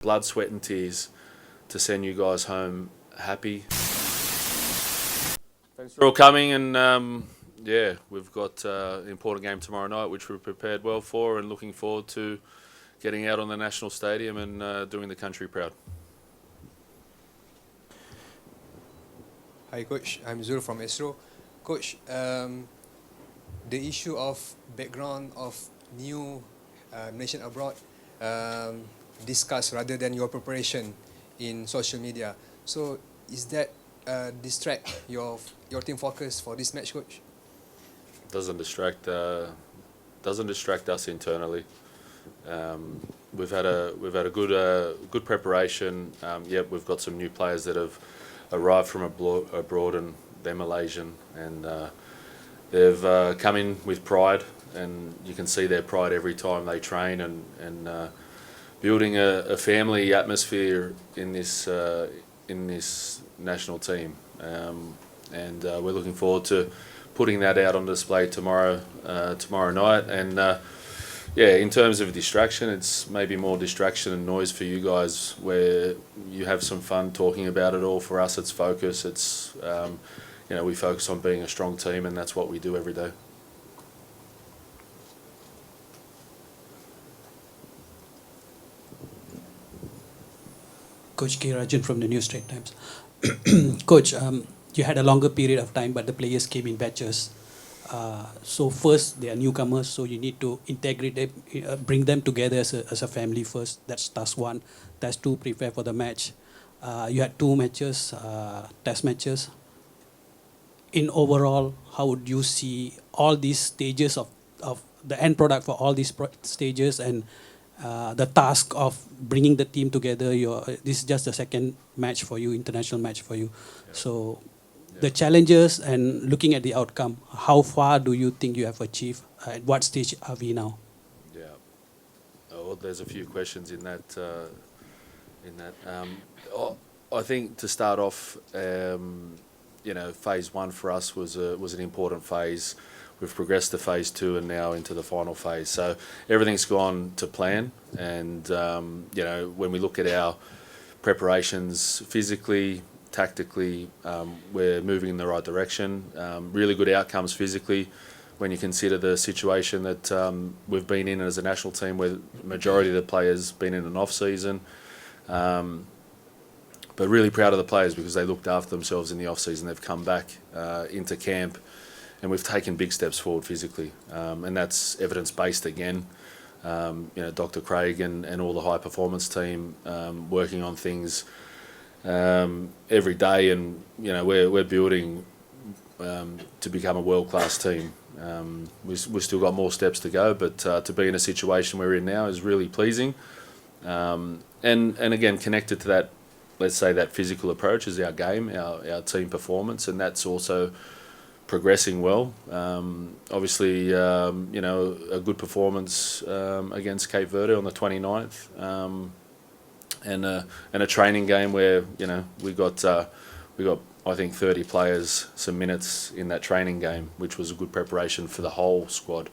blood, sweat and tears to send you guys home happy. Thanks for all coming, and yeah, we've got an important game tomorrow night which we're prepared well for, and looking forward to getting out on the National Stadium and doing the country proud. Hi Coach, I'm Zul from ESRO. Coach, the issue of background of new nation abroad discussed rather than your preparation in social media. So is that distract your team focus for this match, Coach? Doesn't distract us internally. We've had a good preparation. Yep, we've got some new players that have arrived from abroad, and they're Malaysian, and they've come in with pride, and you can see their pride every time they train, and building a family atmosphere in this national team, and we're looking forward to putting that out on display tomorrow night. And yeah, in terms of distraction, it's maybe more distraction and noise for you guys, where you have some fun talking about it all. For us, it's focus. It's we focus on being a strong team, and that's what we do every day. Coach K. Rajan from the New Straits Times. Coach, you had a longer period of time, but the players came in batches. So first, they are newcomers, so you need to integrate them, bring them together as a family first. That's task one. Task two, prepare for the match. You had 2 matches, test matches. In overall, how would you see all these stages of the end product for all these stages, and the task of bringing the team together? This is just the second match for you, international match for you. Yeah. So the challenges and looking at the outcome, how far do you think you have achieved? At what stage are we now? Yeah, well, there's a few questions in that. I think to start off, phase 1 for us was an important phase. We've progressed to phase 2 and now into the final phase. So everything's gone to plan, and when we look at our preparations physically, tactically, we're moving in the right direction. Really good outcomes physically when you consider the situation that we've been in as a national team, where the majority of the players been in an off-season. But really proud of the players, because they looked after themselves in the off-season. They've come back into camp, and we've taken big steps forward physically. And that's evidence-based again. Dr. Craig and all the high-performance team working on things every day, and we're building to become a world-class team. We've still got more steps to go, but to be in a situation we're in now is really pleasing. And again, connected to that, let's say that physical approach is our game, our team performance, and that's also progressing well. Obviously, a good performance against Cape Verde on the 29th. And a training game where we got I think 30 players some minutes in that training game, which was a good preparation for the whole squad,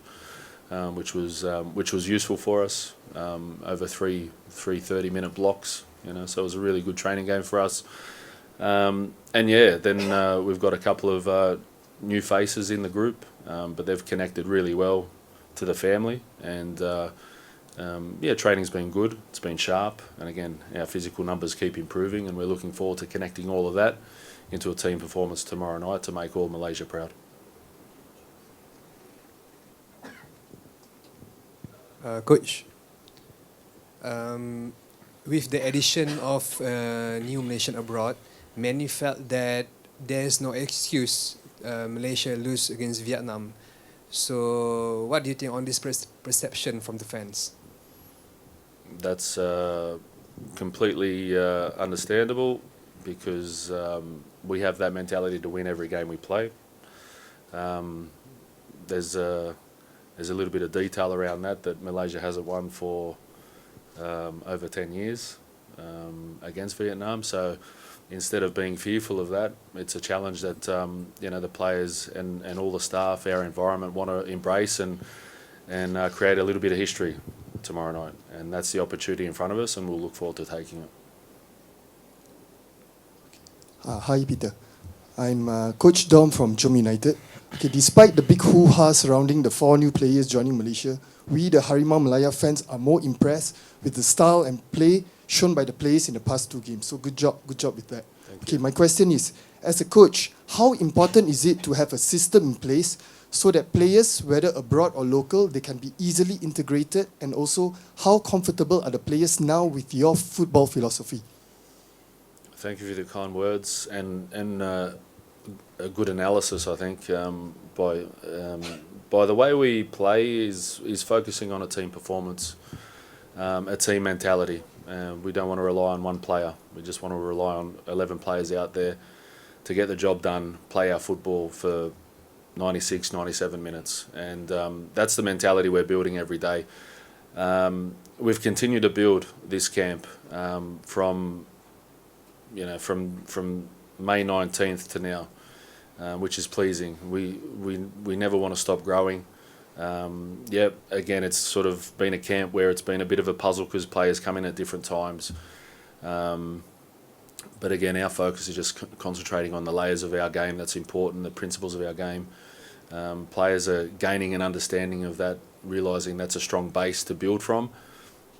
which was useful for us over three 30-minute blocks. So it was a really good training game for us. And yeah, then we've got a couple of new faces in the group, but they've connected really well to the family, and training's been good. It's been sharp, and again, our physical numbers keep improving, and we're looking forward to connecting all of that into a team performance tomorrow night to make all Malaysia proud. Coach, with the addition of new Malaysian abroad, many felt that there's no excuse Malaysia lose against Vietnam. So what do you think on this perception from the fans? That's completely understandable, because we have that mentality to win every game we play. There's a little bit of detail around that Malaysia hasn't won for over 10 years against Vietnam. So instead of being fearful of that, it's a challenge that the players and all the staff, our environment, want to embrace and create a little bit of history tomorrow night, and that's the opportunity in front of us, and we'll look forward to taking it. Hi, Peter. I'm Coach Dom from Chom United. Okay, despite the big hoo-ha surrounding the 4 new players joining Malaysia, we, the Harimau Malaya fans, are more impressed with the style and play shown by the players in the past 2 games. So good job with that. Okay, my question is, as a coach, how important is it to have a system in place so that players, whether abroad or local, they can be easily integrated, and also how comfortable are the players now with your football philosophy? Thank you for the kind words and a good analysis. I think by the way we play is focusing on a team performance, a team mentality. We don't want to rely on one player. We just want to rely on 11 players out there to get the job done, play our football for 96, 97 minutes, and that's the mentality we're building every day. We've continued to build this camp from May 19th to now, which is pleasing. We never want to stop growing. Again, it's sort of been a camp where it's been a bit of a puzzle because players come in at different times. But again, our focus is just concentrating on the layers of our game that's important, the principles of our game. Players are gaining an understanding of that, realising that's a strong base to build from.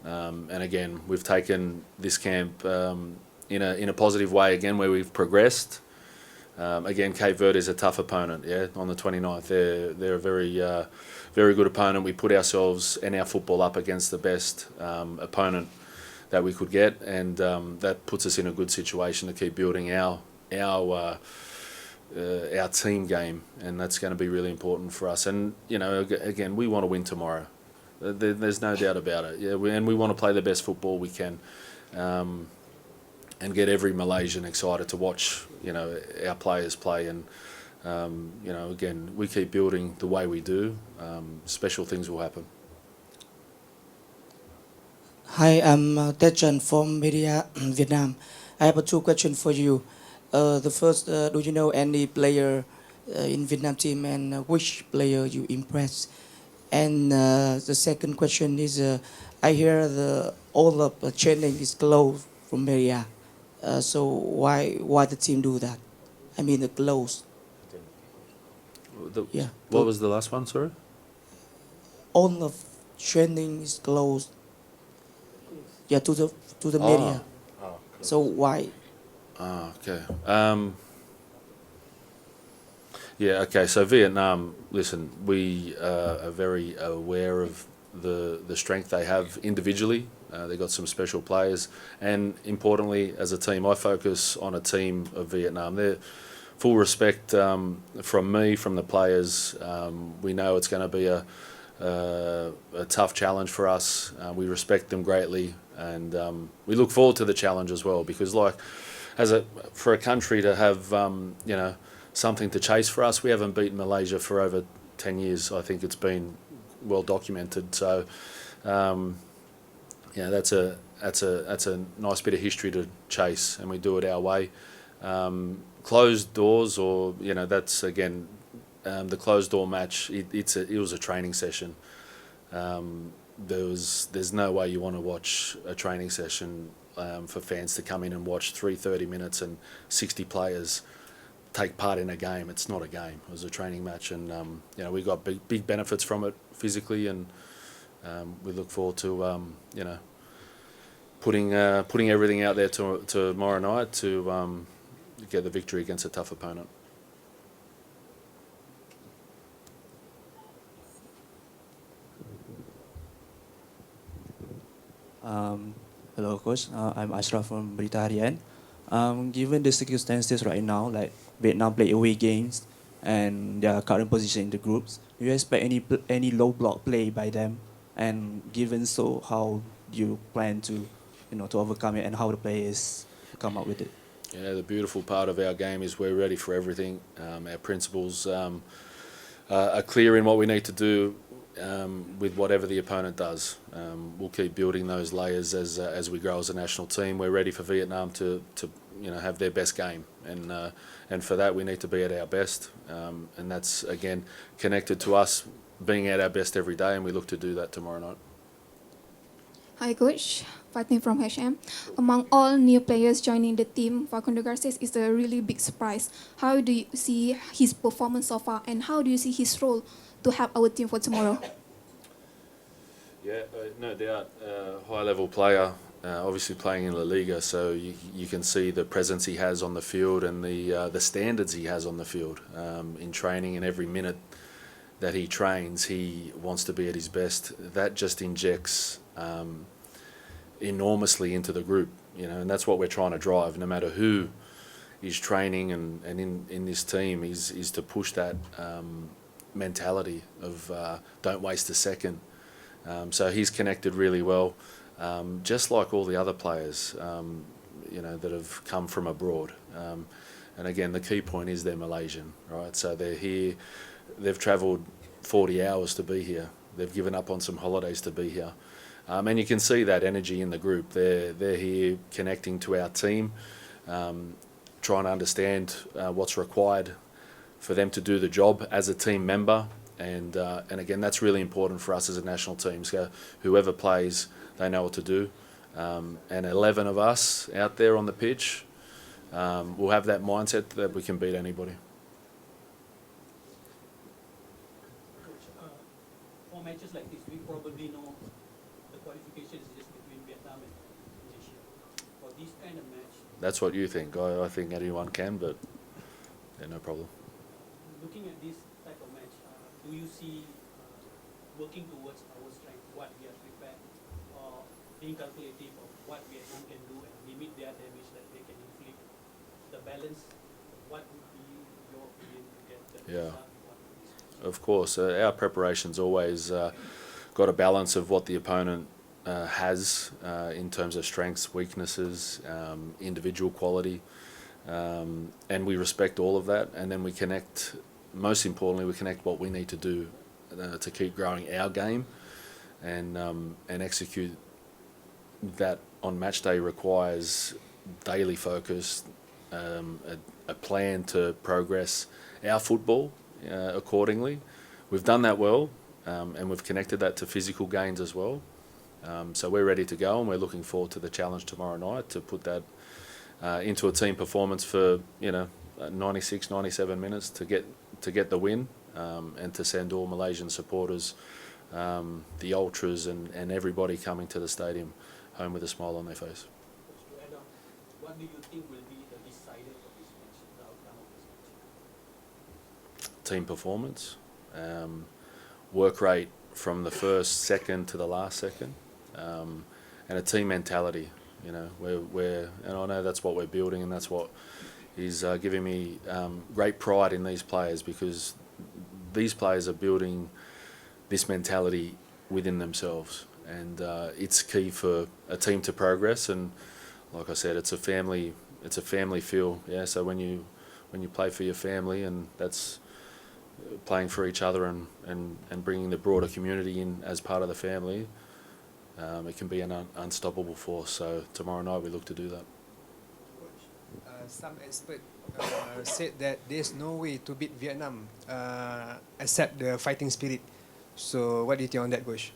And again, we've taken this camp in a positive way again, where we've progressed. Again, Cape Verde is a tough opponent. On the 29th, they're a very good opponent. We put ourselves and our football up against the best opponent that we could get, and that puts us in a good situation to keep building our team game, and that's going to be really important for us. And again, we want to win tomorrow. There's no doubt about it. And we want to play the best football we can. And get every Malaysian excited to watch, our players play. And, again, we keep building the way we do. Special things will happen. Hi, I'm Techan from Media Vietnam. I have 2 questions for you. The first, do you know any player in Vietnam team, and which player you impressed? And the second question is, I hear all of the training is closed from Media. So why the team do that? I mean the close. What was the last one, sorry? All of training is closed. Yeah, to the media. So why? Okay. Okay. So Vietnam, listen, we are very aware of the strength they have individually. They've got some special players, and importantly, as a team, I focus on a team of Vietnam. They're full respect from me, from the players. We know it's going to be a tough challenge for us. We respect them greatly, and we look forward to the challenge as well. Because, for a country to have something to chase for us, we haven't beaten Malaysia for over 10 years. I think it's been well documented. So. That's a nice bit of history to chase, and we do it our way. Closed doors, or that's again the closed door match. It was a training session. There's no way you want to watch a training session for fans to come in and watch 30 minutes and 60 players take part in a game. It's not a game. It was a training match, and we got big benefits from it physically, and we look forward to putting everything out there tomorrow night to get the victory against a tough opponent. Hello, Coach. I'm Ashraf from Berita Harian. Given the circumstances right now, like Vietnam play away games and their current position in the groups, do you expect any low block play by them? And given so, how do you plan to overcome it, and how the players come up with it? The beautiful part of our game is we're ready for everything. Our principles are clear in what we need to do with whatever the opponent does. We'll keep building those layers as we grow as a national team. We're ready for Vietnam to have their best game, and for that we need to be at our best, and that's again connected to us being at our best every day, and we look to do that tomorrow night. Hi, Coach. Fatin from HM. Among all new players joining the team, Facundo Garces is a really big surprise. How do you see his performance so far, and how do you see his role to help our team for tomorrow? Yeah, no doubt. High-level player, obviously playing in La Liga, so you can see the presence he has on the field and the standards he has on the field. In training, and every minute that he trains, he wants to be at his best. That just injects enormously into the group, and that's what we're trying to drive. No matter who is training and in this team, is to push that mentality of don't waste a second. So he's connected really well, just like all the other players, that have come from abroad. And again, the key point is they're Malaysian, right? So they're here. They've travelled 40 hours to be here. They've given up on some holidays to be here. And you can see that energy in the group. They're here connecting to our team, trying to understand what's required for them to do the job as a team member. And again, that's really important for us as a national team. So whoever plays, they know what to do. And 11 of us out there on the pitch will have that mindset that we can beat anybody. For matches like this, we probably know the qualification is just between Vietnam and Malaysia. For this kind of match, That's what you think. I think anyone can, but yeah, no problem. looking at this type of match, do you see working towards our strength, what we are prepared, or being calculative of what Vietnam can do and limit their damage that they can inflict? The balance, what would be your opinion to get the Yeah. result? Of course, our preparation's always got a balance of what the opponent has in terms of strengths, weaknesses, individual quality, and we respect all of that. And then we connect. Most importantly, we connect what we need to do to keep growing our game, and execute that on match day requires daily focus, a plan to progress our football accordingly. We've done that well, and we've connected that to physical gains as well. So we're ready to go, and we're looking forward to the challenge tomorrow night to put that into a team performance for 96, 97 minutes to get the win, and to send all Malaysian supporters, the ultras, and everybody coming to the stadium home with a smile on their face. To add on, what do you think will be the decider for this match, the outcome of this match? Team performance, work rate from the first second to the last second, and a team mentality. And I know that's what we're building, and that's what is giving me great pride in these players, because these players are building this mentality within themselves, and it's key for a team to progress. And like I said, it's a family feel. Yeah, so when you play for your family, and that's playing for each other, and bringing the broader community in as part of the family, it can be an unstoppable force. So tomorrow night we look to do that. Some experts said that there's no way to beat Vietnam except the fighting spirit. So what do you think on that, Coach?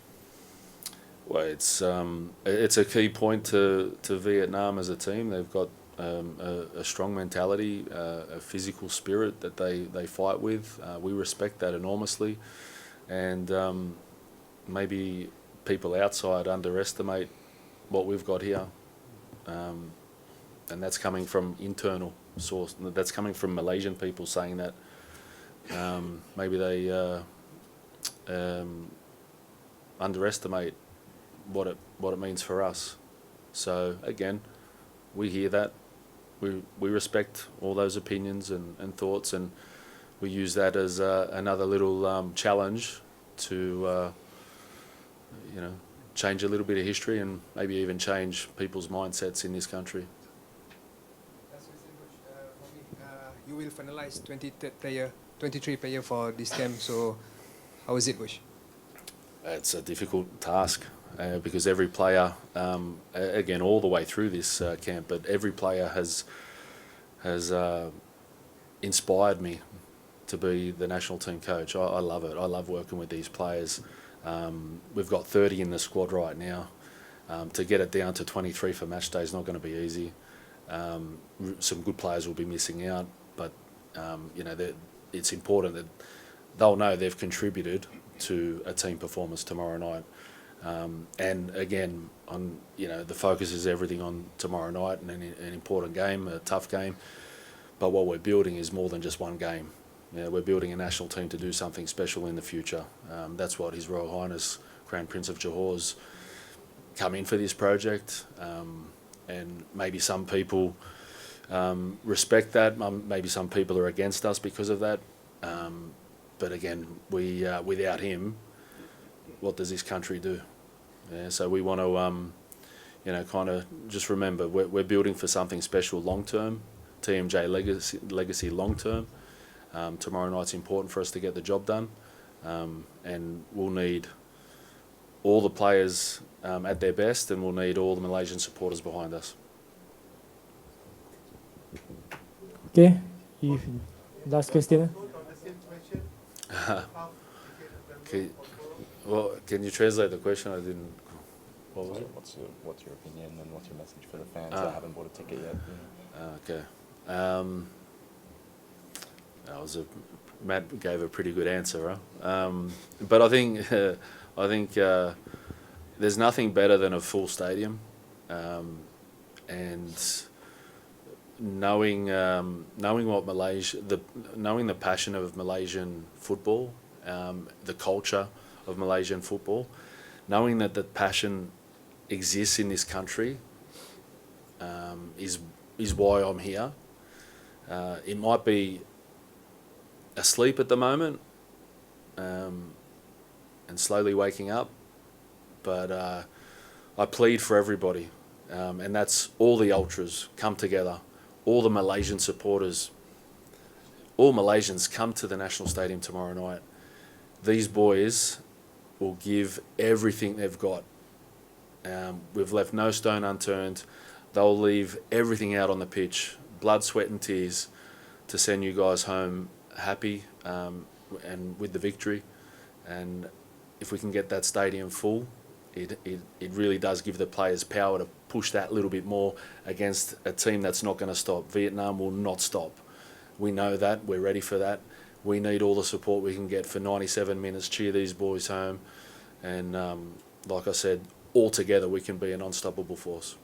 Well, it's a key point to Vietnam as a team. They've got a strong mentality, a physical spirit that they fight with. We respect that enormously, and maybe people outside underestimate what we've got here, and that's coming from internal source. That's coming from Malaysian people saying that. Maybe they underestimate what it means for us. So again, we hear that. We respect all those opinions and thoughts, and we use that as another little challenge to change a little bit of history, and maybe even change people's mindsets in this country. That's what I said, Coach. For me, you will finalize 23 player for this camp. So how is it, Coach? It's a difficult task because every player, again, all the way through this camp, but every player has inspired me to be the national team coach. I love it. I love working with these players. We've got 30 in the squad right now, To get it down to 23 for match day is not going to be easy. Some good players will be missing out, but it's important that they'll know they've contributed to a team performance tomorrow night. And again, the focus is everything on tomorrow night and an important game, a tough game. But what we're building is more than just one game. We're building a national team to do something special in the future. That's what His Royal Highness Crown Prince of Johore's come in for this project. And maybe some people respect that. Maybe some people are against us because of that. But again, without him, what does this country do? So we want to, kind of just remember we're building for something special long term, TMJ legacy long term. Tomorrow night's important for us to get the job done, and we'll need all the players at their best, and we'll need all the Malaysian supporters behind us. Okay, last question. Well, can you translate the question? I didn't. What was it? What's your opinion and what's your message for the fans that haven't bought a ticket yet? Okay. Matt gave a pretty good answer, huh? But I think there's nothing better than a full stadium, and knowing what knowing the passion of Malaysian football, the culture of Malaysian football, knowing that the passion exists in this country, is why I'm here. It might be asleep at the moment, and slowly waking up, but I plead for everybody, and that's all the ultras come together, all the Malaysian supporters, all Malaysians come to the National Stadium tomorrow night. These boys will give everything they've got. We've left no stone unturned. They'll leave everything out on the pitch, blood, sweat and tears, to send you guys home happy and with the victory. And if we can get that stadium full, it really does give the players power to push that little bit more against a team that's not going to stop. Vietnam will not stop. We know that. We're ready for that. We need all the support we can get for 97 minutes, cheer these boys home. And like I said, all together we can be an unstoppable force.